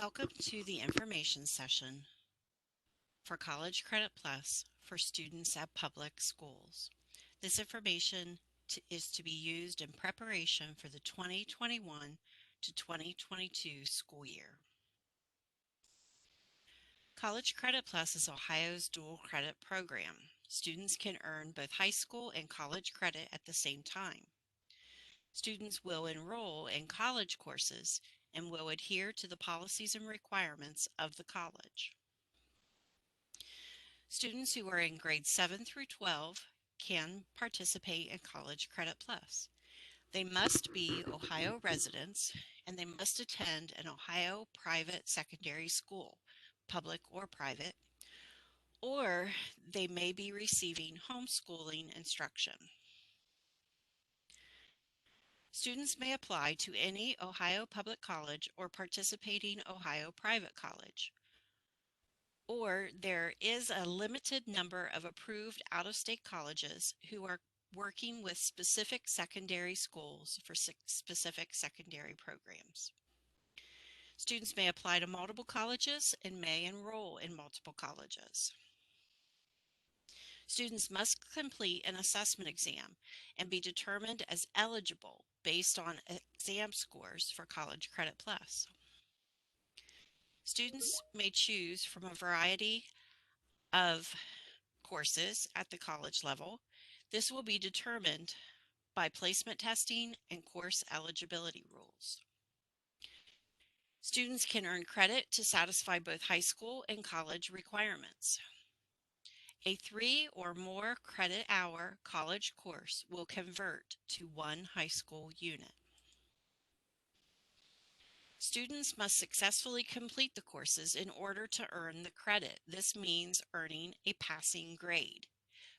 Welcome to the information session for College Credit Plus for students at public schools. This information is to be used in preparation for the 2021 to 2022 school year. College Credit Plus is Ohio's dual credit program. Students can earn both high school and college credit at the same time. Students will enroll in college courses and will adhere to the policies and requirements of the college. Students who are in grades 7 through 12 can participate in College Credit Plus. They must be Ohio residents and they must attend an Ohio private secondary school, public or private, or they may be receiving homeschooling instruction. Students may apply to any Ohio public college or participating Ohio private college. Or there is a limited number of approved out-of-state colleges who are working with specific secondary schools for specific secondary programs. Students may apply to multiple colleges and may enroll in multiple colleges. Students must complete an assessment exam and be determined as eligible based on exam scores for College Credit Plus. Students may choose from a variety of courses at the college level. This will be determined by placement testing and course eligibility rules. Students can earn credit to satisfy both high school and college requirements. A 3 or more credit hour college course will convert to one high school unit. Students must successfully complete the courses in order to earn the credit. This means earning a passing grade.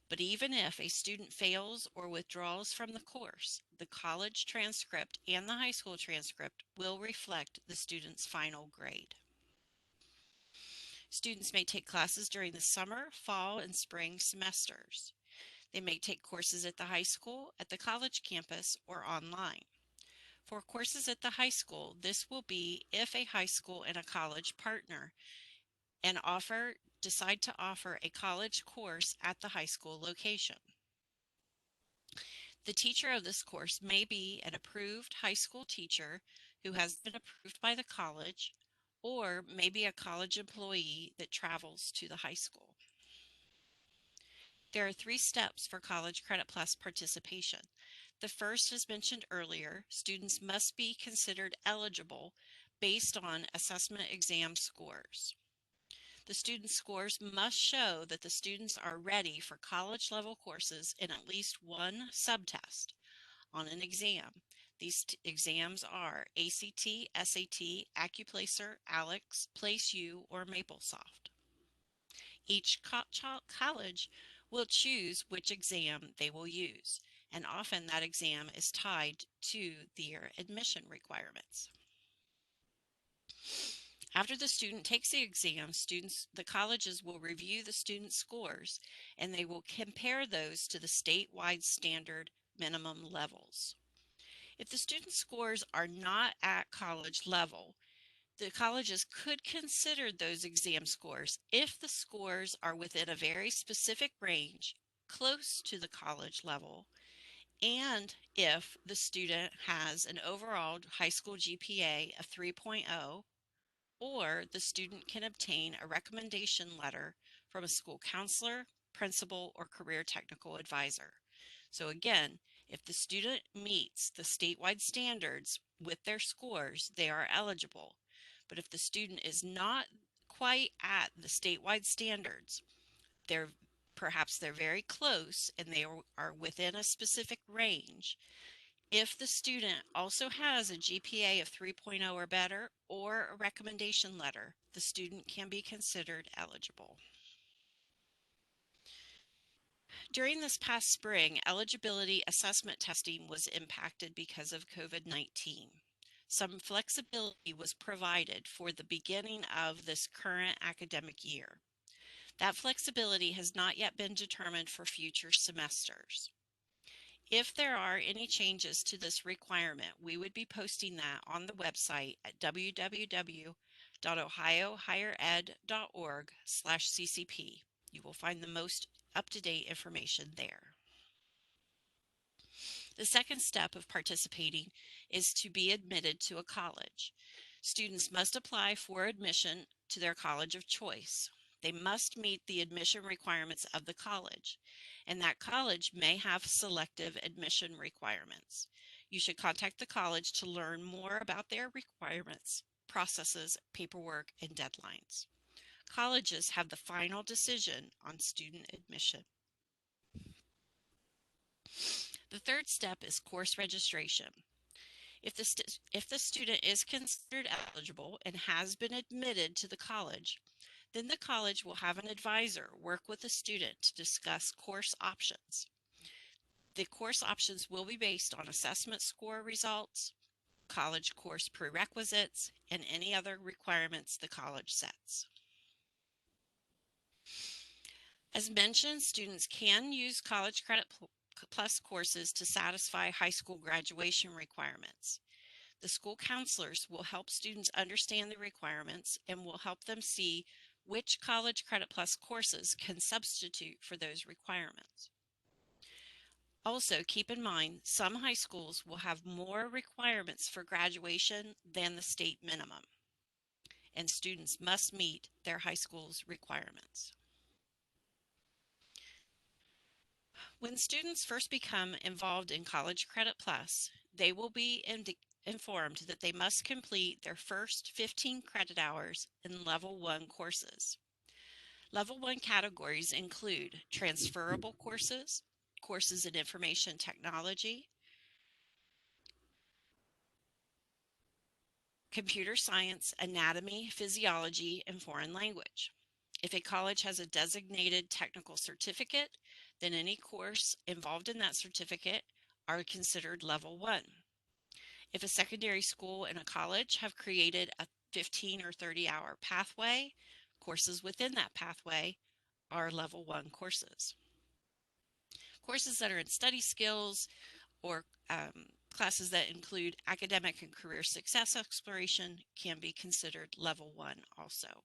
But even if a student fails or withdraws from the course, the college transcript and the high school transcript will reflect the student's final grade. Students may take classes during the summer, fall, and spring semesters. They may take courses at the high school, at the college campus, or online. For courses at the high school, this will be if a high school and a college partner and decide to offer a college course at the high school location. The teacher of this course may be an approved high school teacher who has been approved by the college, or maybe a college employee that travels to the high school. There are 3 steps for College Credit Plus participation. The first, as mentioned earlier, students must be considered eligible based on assessment exam scores. The student scores must show that the students are ready for college level courses in at least one subtest on an exam. These exams are ACT, SAT, AccuPlacer, ALEX, PlaceU, or MapleSoft. Each college will choose which exam they will use, and often that exam is tied to their admission requirements. After the student takes the exam, the colleges will review the student's scores and they will compare those to the statewide standard minimum levels. If the student's scores are not at college level, the colleges could consider those exam scores if the scores are within a very specific range close to the college level, and if the student has an overall high school GPA of 3.0, or the student can obtain a recommendation letter from a school counselor, principal, or career technical advisor. So again, if the student meets the statewide standards with their scores, they are eligible. But if the student is not quite at the statewide standards, perhaps they're very close and they are within a specific range. If the student also has a GPA of 3.0 or better or a recommendation letter, the student can be considered eligible. During this past spring, eligibility assessment testing was impacted because of COVID-19. Some flexibility was provided for the beginning of this current academic year. That flexibility has not yet been determined for future semesters. If there are any changes to this requirement, we would be posting that on the website at www.ohio.gov www.ohiohighered.org/CCP. You will find the most up-to-date information there. The second step of participating is to be admitted to a college. Students must apply for admission to their college of choice. They must meet the admission requirements of the college, and that college may have selective admission requirements. You should contact the college to learn more about their requirements, processes, paperwork, and deadlines. Colleges have the final decision on student admission. The third step is course registration. If the student is considered eligible and has been admitted to the college, then the college will have an advisor work with the student to discuss course options. The course options will be based on assessment score results, college course prerequisites, and any other requirements the college sets. As mentioned, students can use College Credit Plus courses to satisfy high school graduation requirements. The school counselors will help students understand the requirements and will help them see which College Credit Plus courses can substitute for those requirements. Also, keep in mind, some high schools will have more requirements for graduation than the state minimum, and students must meet their high school's requirements. When students first become involved in College Credit Plus, they will be informed that they must complete their first 15 credit hours in Level 1 courses. Level 1 categories include transferable courses, courses in information technology, computer science, anatomy, physiology, and foreign language. If a college has a designated technical certificate, then any course involved in that certificate are considered Level 1. If a secondary school and a college have created a 15 or 30-hour pathway, courses within that pathway are Level 1 courses. Courses that are in study skills or classes that include academic and career success exploration can be considered Level 1 also.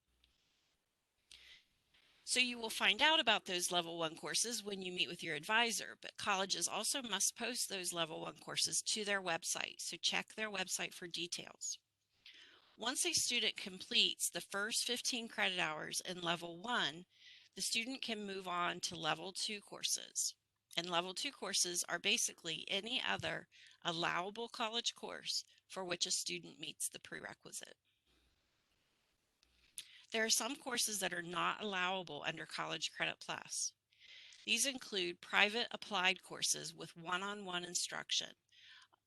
So you will find out about those Level 1 courses when you meet with your advisor, but colleges also must post those Level 1 courses to their website, so check their website for details. Once a student completes the first 15 credit hours in Level 1, the student can move on to Level 2 courses. And Level 2 courses are basically any other allowable college course for which a student meets the prerequisite. There are some courses that are not allowable under College Credit Plus. These include private applied courses with one-on-one instruction.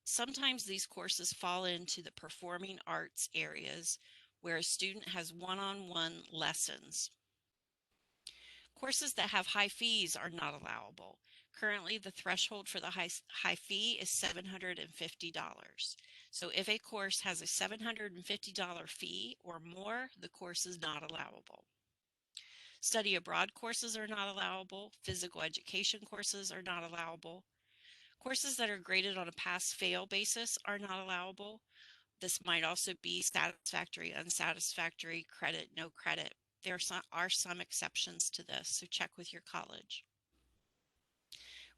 Sometimes these courses fall into the performing arts areas where a student has one-on-one lessons. Courses that have high fees are not allowable. Currently, the threshold for the high fee is $750. So if a course has a $750 fee or more, the course is not allowable. Study abroad courses are not allowable. Physical education courses are not allowable. Courses that are graded on a pass-fail basis are not allowable. This might also be satisfactory, unsatisfactory, credit, no credit. There are some exceptions to this, so check with your college.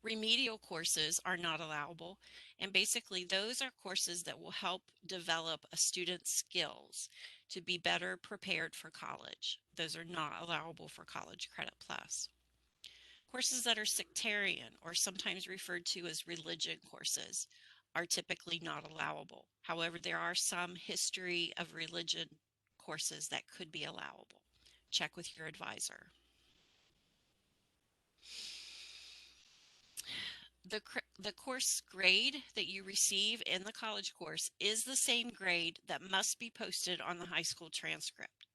Remedial courses are not allowable, and basically those are courses that will help develop a student's skills to be better prepared for college. Those are not allowable for College Credit Plus. Courses that are sectarian, or sometimes referred to as religion courses, are typically not allowable. However, there are some history of religion courses that could be allowable. Check with your advisor. The course grade that you receive in the college course is the same grade that must be posted on the high school transcript.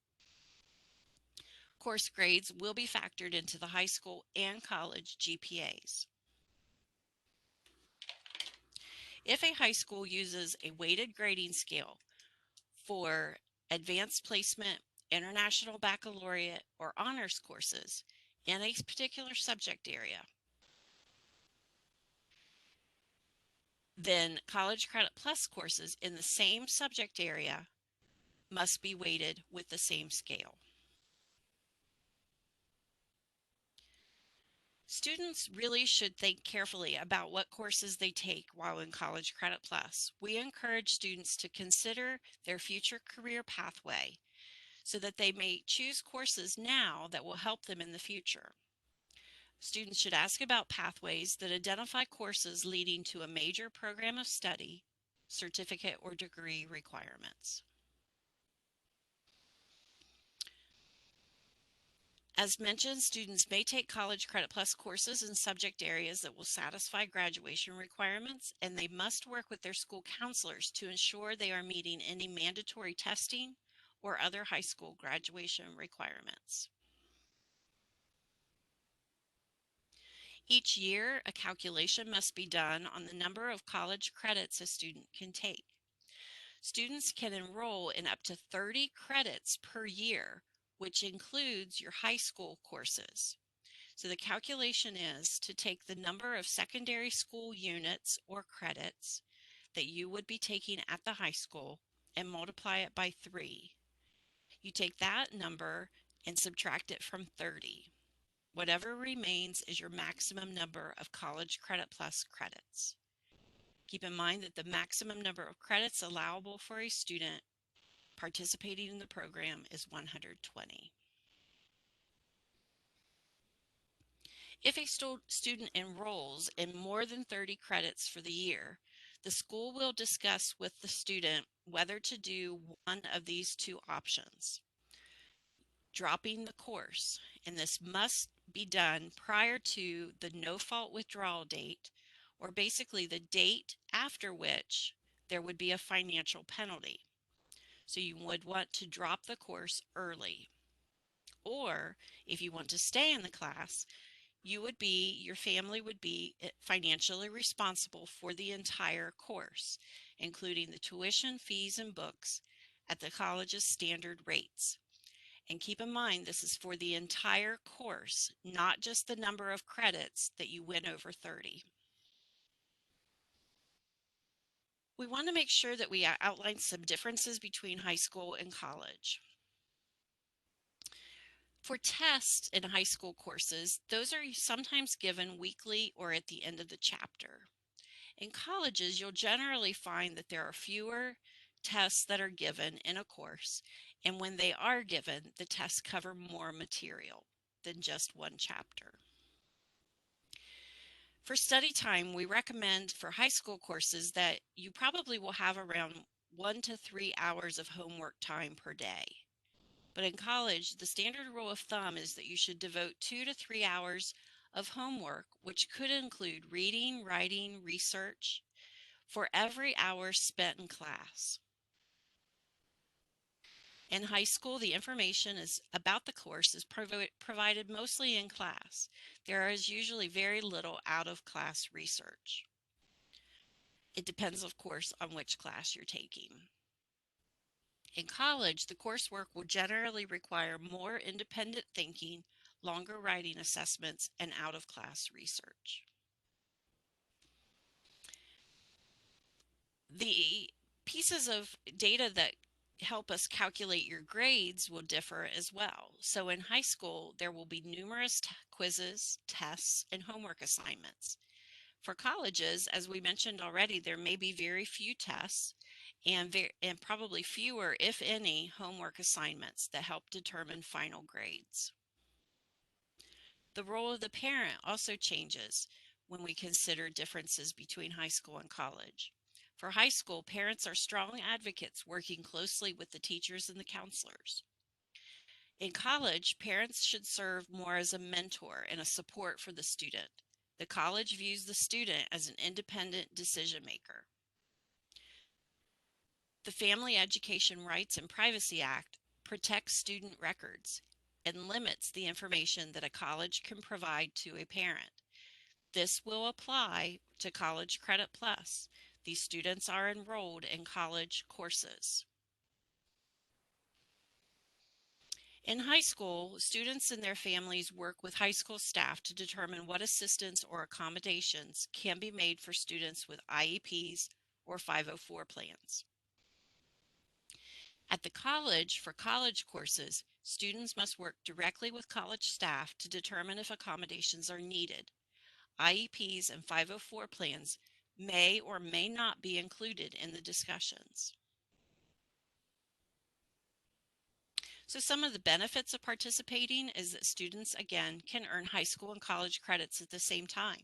Course grades will be factored into the high school and college GPAs. If a high school uses a weighted grading scale for advanced placement, international baccalaureate, or honors courses in a particular subject area, then College Credit Plus courses in the same subject area must be weighted with the same scale. Students really should think carefully about what courses they take while in College Credit Plus. We encourage students to consider their future career pathway so that they may choose courses now that will help them in the future. Students should ask about pathways that identify courses leading to a major program of study, certificate, or degree requirements. As mentioned, students may take College Credit Plus courses in subject areas that will satisfy graduation requirements, and they must work with their school counselors to ensure they are meeting any mandatory testing or other high school graduation requirements. Each year, a calculation must be done on the number of college credits a student can take. Students can enroll in up to 30 credits per year, which includes your high school courses. So the calculation is to take the number of secondary school units or credits that you would be taking at the high school and multiply it by 3. You take that number and subtract it from 30. Whatever remains is your maximum number of College Credit Plus credits. Keep in mind that the maximum number of credits allowable for a student participating in the program is 120. If a student enrolls in more than 30 credits for the year, the school will discuss with the student whether to do one of these two options: dropping the course, and this must be done prior to the no-fault withdrawal date, or basically the date after which there would be a financial penalty. So you would want to drop the course early. Or if you want to stay in the class, your family would be financially responsible for the entire course, including the tuition, fees, and books at the college's standard rates. And keep in mind, this is for the entire course, not just the number of credits that you went over 30. We want to make sure that we outline some differences between high school and college. For tests in high school courses, those are sometimes given weekly or at the end of the chapter. In colleges, you'll generally find that there are fewer tests that are given in a course, and when they are given, the tests cover more material than just one chapter. For study time, we recommend for high school courses that you probably will have around 1 to 3 hours of homework time per day. But in college, the standard rule of thumb is that you should devote 2 to 3 hours of homework, which could include reading, writing, research, for every hour spent in class. In high school, the information about the course is provided mostly in class. There is usually very little out-of-class research. It depends, of course, on which class you're taking. In college, the coursework will generally require more independent thinking, longer writing assessments, and out-of-class research. The pieces of data that help us calculate your grades will differ as well. So in high school, there will be numerous quizzes, tests, and homework assignments. For colleges, as we mentioned already, there may be very few tests and probably fewer, if any, homework assignments that help determine final grades. The role of the parent also changes when we consider differences between high school and college. For high school, parents are strong advocates working closely with the teachers and the counselors. In college, parents should serve more as a mentor and a support for the student. The college views the student as an independent decision maker. The Family Education Rights and Privacy Act protects student records and limits the information that a college can provide to a parent. This will apply to College Credit Plus. These students are enrolled in college courses. In high school, students and their families work with high school staff to determine what assistance or accommodations can be made for students with IEPs or 504 plans. At the college, for college courses, students must work directly with college staff to determine if accommodations are needed. IEPs and 504 plans may or may not be included in the discussions. So some of the benefits of participating is that students, again, can earn high school and college credits at the same time.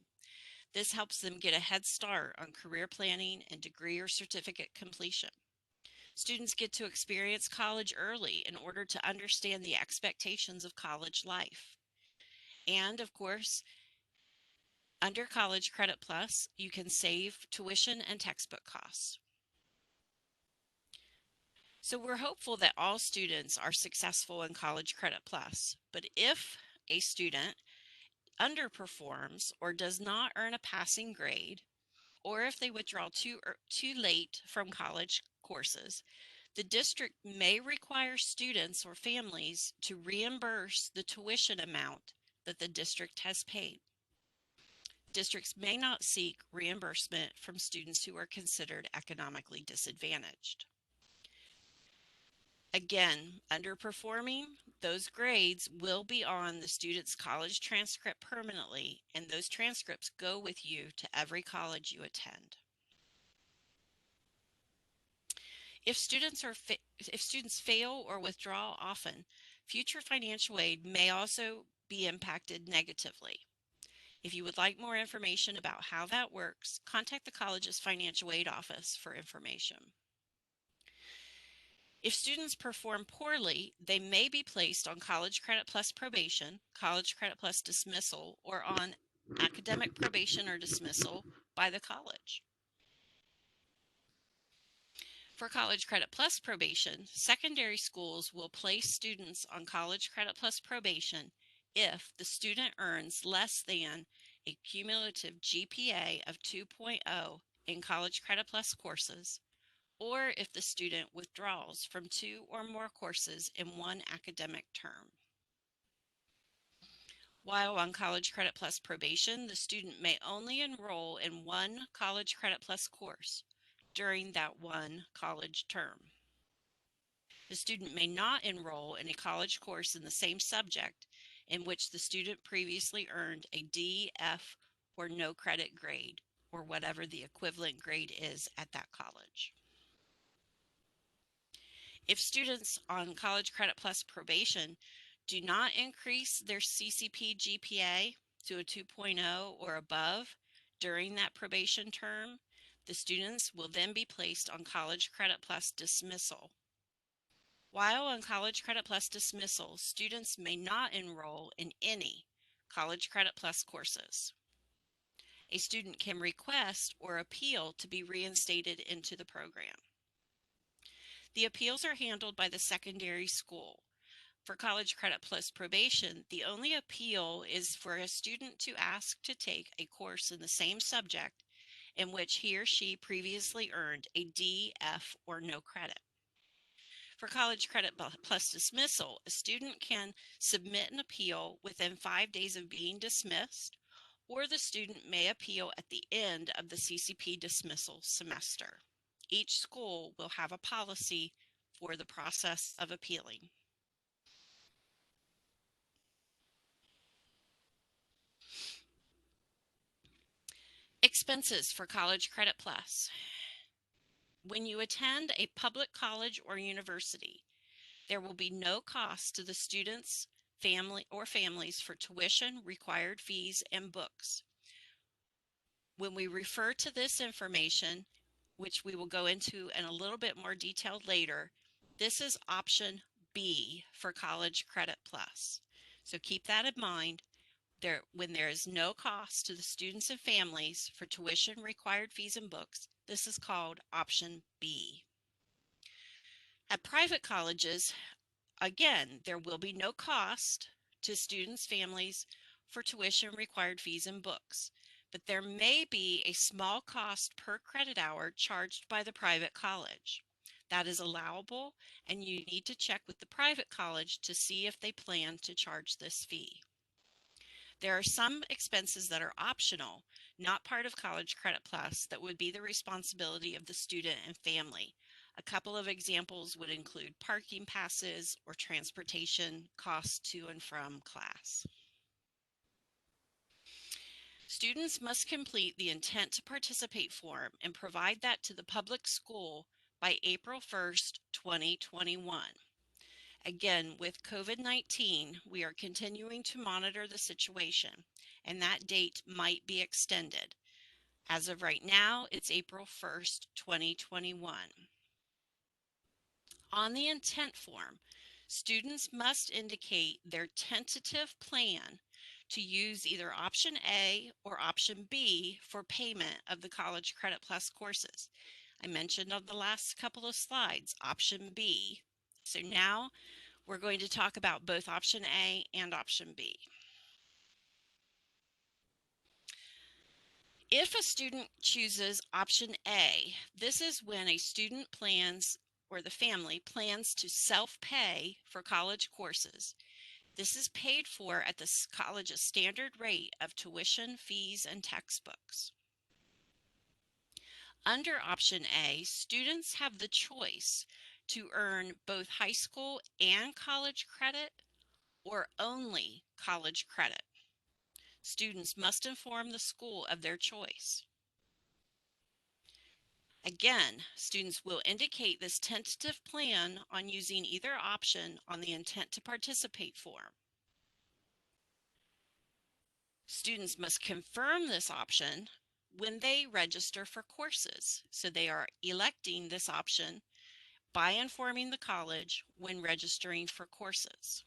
This helps them get a head start on career planning and degree or certificate completion. Students get to experience college early in order to understand the expectations of college life. And of course, under College Credit Plus, you can save tuition and textbook costs. So we're hopeful that all students are successful in College Credit Plus, but if a student underperforms or does not earn a passing grade, or if they withdraw too late from college courses, the district may require students or families to reimburse the tuition amount that the district has paid. Districts may not seek reimbursement from students who are considered economically disadvantaged. Again, underperforming, those grades will be on the student's college transcript permanently, and those transcripts go with you to every college you attend. If students fail or withdraw often, future financial aid may also be impacted negatively. If you would like more information about how that works, contact the college's financial aid office for information. If students perform poorly, they may be placed on College Credit Plus probation, College Credit Plus dismissal, or on academic probation or dismissal by the college. For College Credit Plus probation, secondary schools will place students on College Credit Plus probation if the student earns less than a cumulative GPA of 2.0 in College Credit Plus courses, or if the student withdraws from 2 or more courses in one academic term. While on College Credit Plus probation, the student may only enroll in one College Credit Plus course during that one college term. The student may not enroll in a college course in the same subject in which the student previously earned a D, F, or no credit grade, or whatever the equivalent grade is at that college. If students on College Credit Plus probation do not increase their CCP GPA to a 2.0 or above during that probation term, the students will then be placed on College Credit Plus dismissal. While on College Credit Plus dismissal, students may not enroll in any College Credit Plus courses. A student can request or appeal to be reinstated into the program. The appeals are handled by the secondary school. For College Credit Plus probation, the only appeal is for a student to ask to take a course in the same subject in which he or she previously earned a D, F, or no credit. For College Credit Plus dismissal, a student can submit an appeal within 5 days of being dismissed, or the student may appeal at the end of the CCP dismissal semester. Each school will have a policy for the process of appealing. Expenses for College Credit Plus. When you attend a public college or university, there will be no cost to the students, family, or families for tuition, required fees, and books. When we refer to this information, which we will go into in a little bit more detail later, this is option B for College Credit Plus. So keep that in mind. When there is no cost to the students and families for tuition, required fees, and books, this is called option B. At private colleges, again, there will be no cost to students, families for tuition, required fees, and books, but there may be a small cost per credit hour charged by the private college. That is allowable, and you need to check with the private college to see if they plan to charge this fee. There are some expenses that are optional, not part of College Credit Plus, that would be the responsibility of the student and family. A couple of examples would include parking passes or transportation costs to and from class. Students must complete the intent to participate form and provide that to the public school by April 1st, 2021. Again, with COVID-19, we are continuing to monitor the situation, and that date might be extended. As of right now, it's April 1st, 2021. On the intent form, students must indicate their tentative plan to use either option A or option B for payment of the College Credit Plus courses. I mentioned on the last couple of slides, option B. So now we're going to talk about both option A and option B. If a student chooses option A, this is when a student plans or the family plans to self-pay for college courses. This is paid for at the college's standard rate of tuition, fees, and textbooks. Under option A, students have the choice to earn both high school and college credit or only college credit. Students must inform the school of their choice. Again, students will indicate this tentative plan on using either option on the intent to participate form. Students must confirm this option when they register for courses. So they are electing this option by informing the college when registering for courses.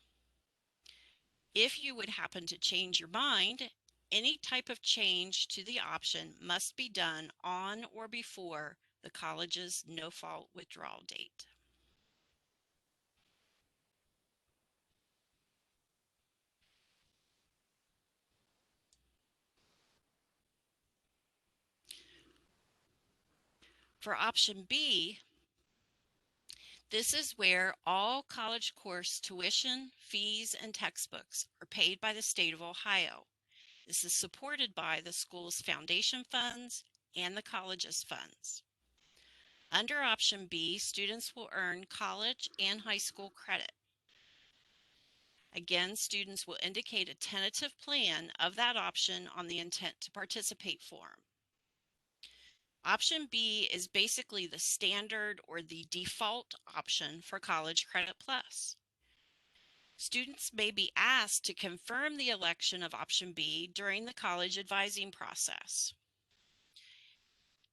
If you would happen to change your mind, any type of change to the option must be done on or before the college's no-fault withdrawal date. For option B, this is where all college course tuition, fees, and textbooks are paid by the state of Ohio. This is supported by the school's foundation funds and the college's funds. Under option B, students will earn college and high school credit. Again, students will indicate a tentative plan of that option on the intent to participate form. Option B is basically the standard or the default option for College Credit Plus. Students may be asked to confirm the election of option B during the college advising process.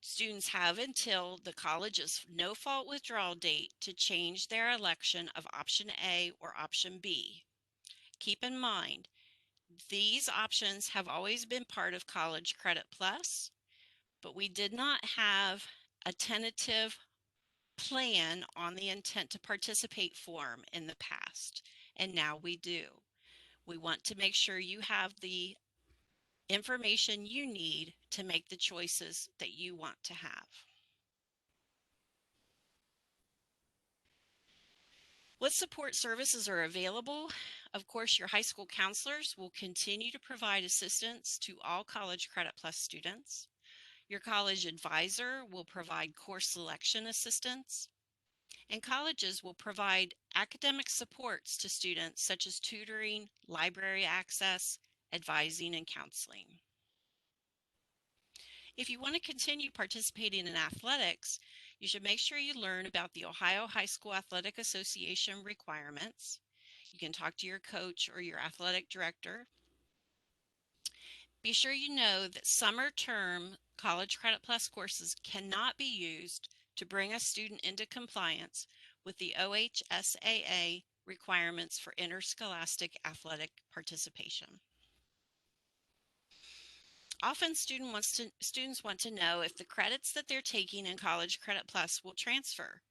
Students have until the college's no-fault withdrawal date to change their election of option A or option B. Keep in mind, these options have always been part of College Credit Plus, but we did not have a tentative plan on the intent to participate form in the past, and now we do. We want to make sure you have the information you need to make the choices that you want to have. What support services are available? Of course, your high school counselors will continue to provide assistance to all College Credit Plus students. Your college advisor will provide course selection assistance, and colleges will provide academic supports to students such as tutoring, library access, advising, and counseling. If you want to continue participating in athletics, you should make sure you learn about the Ohio High School Athletic Association requirements. You can talk to your coach or your athletic director. Be sure you know that summer term College Credit Plus courses cannot be used to bring a student into compliance with the OHSAA requirements for interscholastic athletic participation. Often students want to know if the credits that they're taking in College Credit Plus will transfer.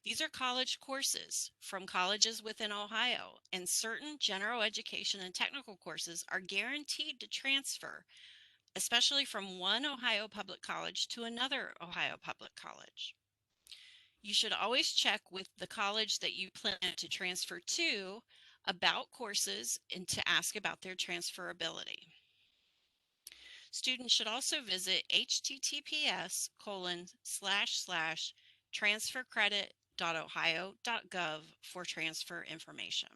These are college courses from colleges within Ohio, and certain general education and technical courses are guaranteed to transfer, especially from one Ohio public college to another Ohio public college. You should always check with the college that you plan to transfer to about courses and to ask about their transferability. Students should also visit https:// transfercredit.ohio.gov for transfer information.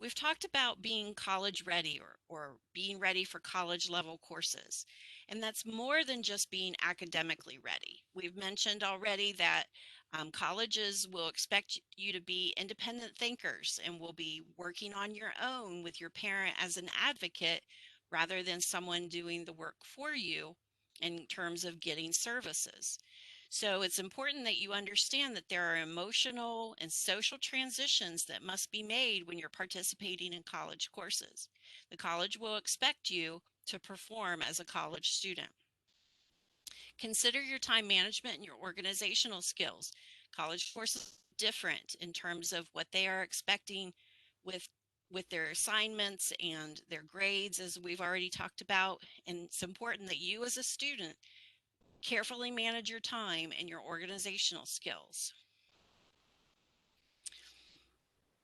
We've talked about being college ready or being ready for college level courses, and that's more than just being academically ready. We've mentioned already that colleges will expect you to be independent thinkers and will be working on your own with your parent as an advocate rather than someone doing the work for you in terms of getting services. So it's important that you understand that there are emotional and social transitions that must be made when you're participating in college courses. The college will expect you to perform as a college student. Consider your time management and your organizational skills. College courses are different in terms of what they are expecting with their assignments and their grades, as we've already talked about. And it's important that you as a student carefully manage your time and your organizational skills.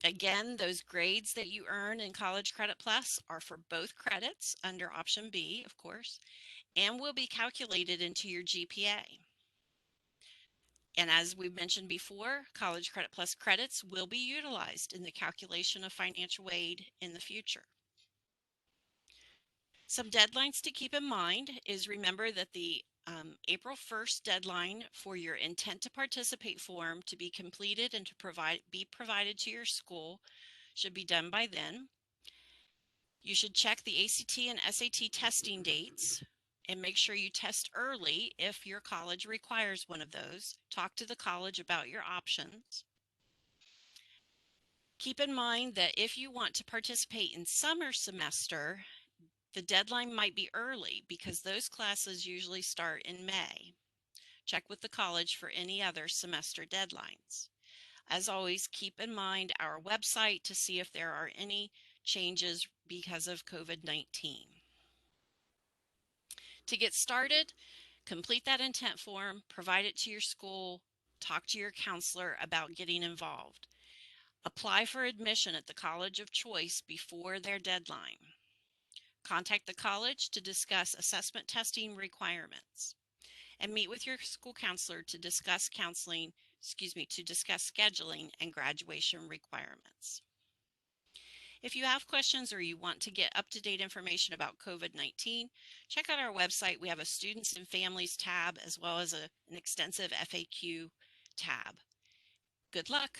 Again, those grades that you earn in College Credit Plus are for both credits under option B, of course, and will be calculated into your GPA. And as we mentioned before, College Credit Plus credits will be utilized in the calculation of financial aid in the future. Some deadlines to keep in mind is remember that the April 1st deadline for your intent to participate form to be completed and to be provided to your school should be done by then. You should check the ACT and SAT testing dates and make sure you test early if your college requires one of those. Talk to the college about your options. Keep in mind that if you want to participate in summer semester, the deadline might be early because those classes usually start in May. Check with the college for any other semester deadlines. As always, keep in mind our website to see if there are any changes because of COVID-19. To get started, complete that intent form, provide it to your school, talk to your counselor about getting involved. Apply for admission at the college of choice before their deadline. Contact the college to discuss assessment testing requirements, and meet with your school counselor to discuss scheduling and graduation requirements. If you have questions or you want to get up-to-date information about COVID-19, check out our website. We have a Students and Families tab as well as an extensive FAQ tab. Good luck.